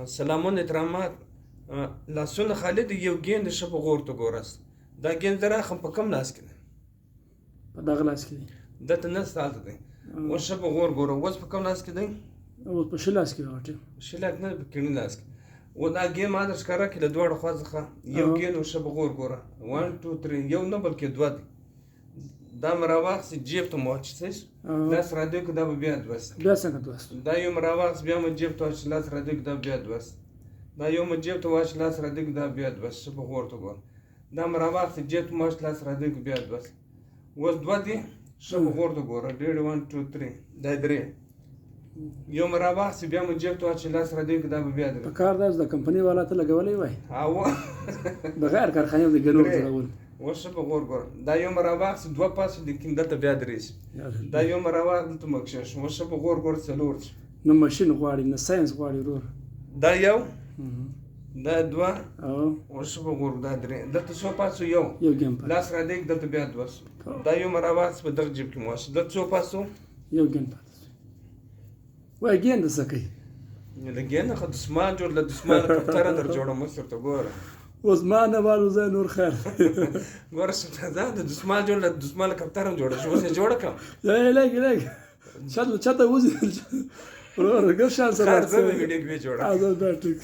سلامون احترامات. لاسونه خالد یو ګیند ښه په غور ته ګورست. دا ګیند د راخم په کم لاس کې دی؟ په دغه لاس کې دی. دته نسته هلته دی. اوس ښه په غور ګوره. اوس په کم لاس کې دی؟ اوس په ښه لاس کې دی غټ. ښه لاس نه په کیڼي لاس کې. و دا ګیم ما در ښکاره کړي له دواړو خوا څخه یو ګیند ښه په غور ګوره. 1 2 3 یو نه بلکې دوه دی. دا مې راواخیستې جیب ته مې واچوسیس لاس رادیو کې دا به بیا دوه سي. بیا څنګه دوه سي؟ دا یو مې راواخیست بیا مې جیب ته واچوس لاس رادیو کې دا بیا دوه سي. دا یو مې جیب ته واچوس لاس رادیو کې دا بیا دوه سي. ښه په غور ته ګوره. دا مې راواخیست جیب ته مې واچوس لاس رادیو کې بیا دوه سي. اوس دوه دي. ښه په غور ته ګوره. ډېر 1 2 3 دا درې. یو مې راواخیست بیا مې جیب ته واچوس لاس رادیو کې دا به بیا درې. په کار دا د کمپنۍ والا ته لګولی وای بغیر کارخانې د ګنور جوړول. اوس ښه په غور ګوره. دا یو مې راواخیست دوه پاسه لیکن دلته بیا درې سي. دا یو مې راواخیست دلته مې کښېښ. اوس ښه په غور ګوره څلور سي. نه ماشین غواړي نه ساینس غواړي ورور. دا یو دا دوه اوس ښه په غور دا درې. دلته څو پاسو یو ګیم پاتې. لاس رادیو کې دلته بیا دوه سو. دا یو مې راواخیست په دغه جیب کې مې واچوس. دلته څو پاسو یو ګیم پاتې. وای ګیند څه کوي؟ د ګیند خو دسمال جوړ له دسماله کفتره در جوړه مس ورته ګوره. اوس ما نه والو زه نور خیر ګوره دا د دسمال جوړ له دسماله کفتره جوړه شو. اوس یې جوړه کړم. لږ چاته وځي ورور ګر شان سره زه مې ویډیو کې جوړه. دا ټیک